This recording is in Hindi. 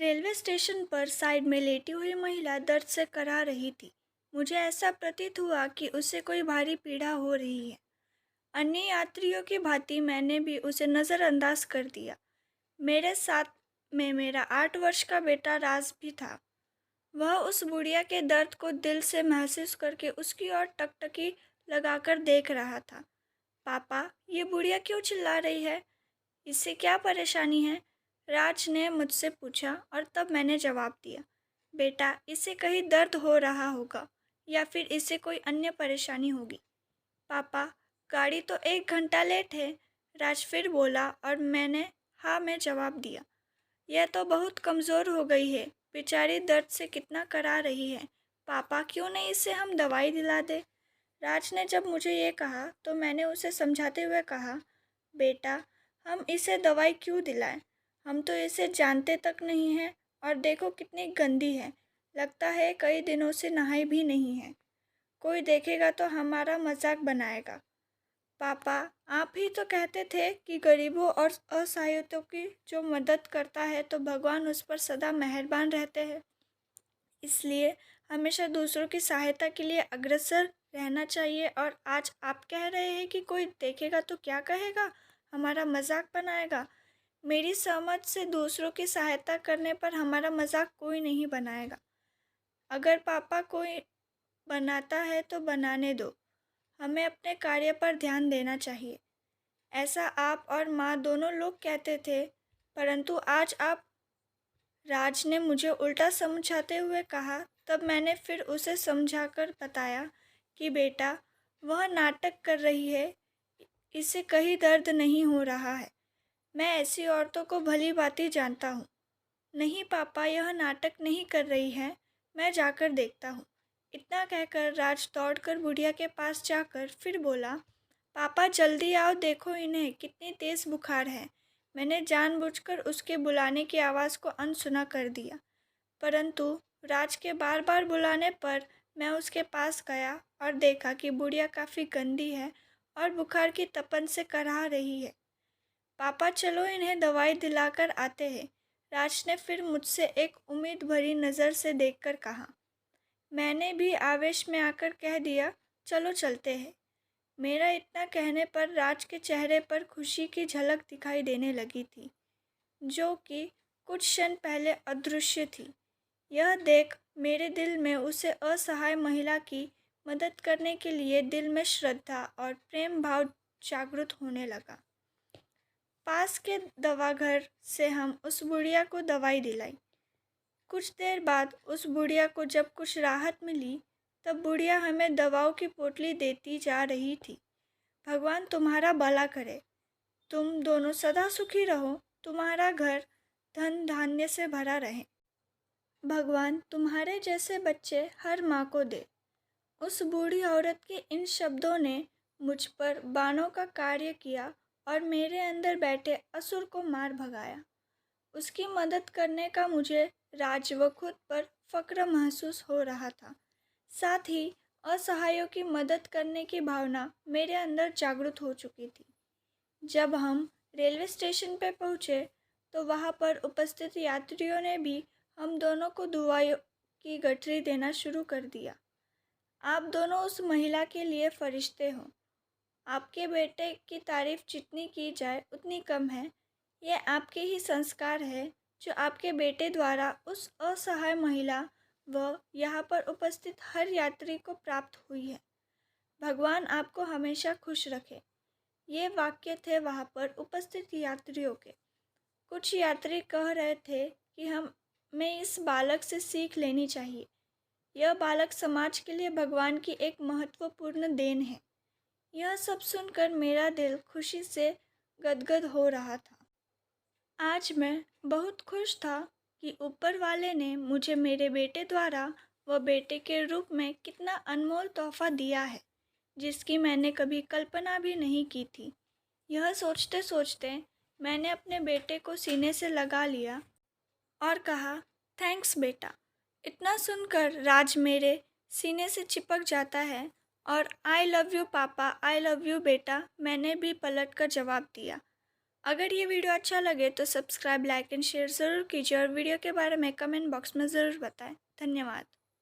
रेलवे स्टेशन पर साइड में लेटी हुई महिला दर्द से कराह रही थी। मुझे ऐसा प्रतीत हुआ कि उसे कोई भारी पीड़ा हो रही है। अन्य यात्रियों की भांति मैंने भी उसे नज़रअंदाज कर दिया। मेरे साथ में मेरा 8 वर्ष का बेटा राज भी था। वह उस बुढ़िया के दर्द को दिल से महसूस करके उसकी ओर टकटकी लगाकर देख रहा था। पापा, ये बुढ़िया क्यों चिल्ला रही है? इससे क्या परेशानी है? राज ने मुझसे पूछा और तब मैंने जवाब दिया, बेटा, इसे कहीं दर्द हो रहा होगा या फिर इसे कोई अन्य परेशानी होगी। पापा, गाड़ी तो 1 घंटा लेट है। राज फिर बोला और मैंने हाँ में जवाब दिया। यह तो बहुत कमज़ोर हो गई है, बेचारी दर्द से कितना करा रही है। पापा, क्यों नहीं इसे हम दवाई दिला दे? राज ने जब मुझे ये कहा तो मैंने उसे समझाते हुए कहा, बेटा, हम इसे दवाई क्यों दिलाएं? हम तो इसे जानते तक नहीं हैं और देखो कितनी गंदी है। लगता है कई दिनों से नहाई भी नहीं है। कोई देखेगा तो हमारा मजाक बनाएगा। पापा, आप ही तो कहते थे कि गरीबों और असहायों की जो मदद करता है तो भगवान उस पर सदा मेहरबान रहते हैं। इसलिए हमेशा दूसरों की सहायता के लिए अग्रसर रहना चाहिए। और आज आप कह रहे हैं कि कोई देखेगा तो क्या कहेगा, हमारा मजाक बनाएगा। मेरी समझ से दूसरों की सहायता करने पर हमारा मजाक कोई नहीं बनाएगा। अगर पापा कोई बनाता है तो बनाने दो, हमें अपने कार्य पर ध्यान देना चाहिए। ऐसा आप और माँ दोनों लोग कहते थे, परंतु आज आप। राज ने मुझे उल्टा समझाते हुए कहा। तब मैंने फिर उसे समझाकर बताया कि बेटा, वह नाटक कर रही है, इसे कहीं दर्द नहीं हो रहा है। मैं ऐसी औरतों को भली भांति जानता हूँ। नहीं पापा, यह नाटक नहीं कर रही है, मैं जाकर देखता हूँ। इतना कहकर राज दौड़कर बुढ़िया के पास जाकर फिर बोला, पापा जल्दी आओ, देखो इन्हें कितनी तेज़ बुखार है। मैंने जानबूझकर उसके बुलाने की आवाज़ को अनसुना कर दिया, परंतु राज के बार बार बुलाने पर मैं उसके पास गया और देखा कि बुढ़िया काफ़ी गंदी है और बुखार की तपन से कराह रही है। पापा चलो इन्हें दवाई दिलाकर आते हैं, राज ने फिर मुझसे एक उम्मीद भरी नज़र से देखकर कहा। मैंने भी आवेश में आकर कह दिया, चलो चलते हैं। मेरा इतना कहने पर राज के चेहरे पर खुशी की झलक दिखाई देने लगी थी, जो कि कुछ क्षण पहले अदृश्य थी। यह देख मेरे दिल में उसे असहाय महिला की मदद करने के लिए दिल में श्रद्धा और प्रेम भाव जागृत होने लगा। पास के दवाघर से हम उस बुढ़िया को दवाई दिलाई। कुछ देर बाद उस बुढ़िया को जब कुछ राहत मिली, तब बुढ़िया हमें दवाओं की पोटली देती जा रही थी। भगवान तुम्हारा भला करे, तुम दोनों सदा सुखी रहो, तुम्हारा घर धन धान्य से भरा रहे। भगवान तुम्हारे जैसे बच्चे हर माँ को दे। उस बूढ़ी औरत के इन शब्दों ने मुझ पर बाणों का कार्य किया और मेरे अंदर बैठे असुर को मार भगाया। उसकी मदद करने का मुझे राज व खुद पर फक्र महसूस हो रहा था। साथ ही असहायों की मदद करने की भावना मेरे अंदर जागृत हो चुकी थी। जब हम रेलवे स्टेशन पर पहुँचे तो वहाँ पर उपस्थित यात्रियों ने भी हम दोनों को दुआओं की गठरी देना शुरू कर दिया। आप दोनों उस महिला के लिए फरिश्ते हो। आपके बेटे की तारीफ जितनी की जाए उतनी कम है। ये आपके ही संस्कार है जो आपके बेटे द्वारा उस असहाय महिला व यहाँ पर उपस्थित हर यात्री को प्राप्त हुई है। भगवान आपको हमेशा खुश रखे। ये वाक्य थे वहाँ पर उपस्थित यात्रियों के। कुछ यात्री कह रहे थे कि हमें इस बालक से सीख लेनी चाहिए। यह बालक समाज के लिए भगवान की एक महत्वपूर्ण देन है। यह सब सुनकर मेरा दिल खुशी से गदगद हो रहा था। आज मैं बहुत खुश था कि ऊपर वाले ने मुझे मेरे बेटे द्वारा व बेटे के रूप में कितना अनमोल तोहफा दिया है, जिसकी मैंने कभी कल्पना भी नहीं की थी। यह सोचते सोचते मैंने अपने बेटे को सीने से लगा लिया और कहा, थैंक्स बेटा। इतना सुनकर राज मेरे सीने से चिपक जाता है और आई लव यू पापा, आई लव यू बेटा, मैंने भी पलट कर जवाब दिया। अगर ये वीडियो अच्छा लगे तो सब्सक्राइब, लाइक एंड शेयर ज़रूर कीजिए और वीडियो के बारे में कमेंट बॉक्स में ज़रूर बताएं। धन्यवाद।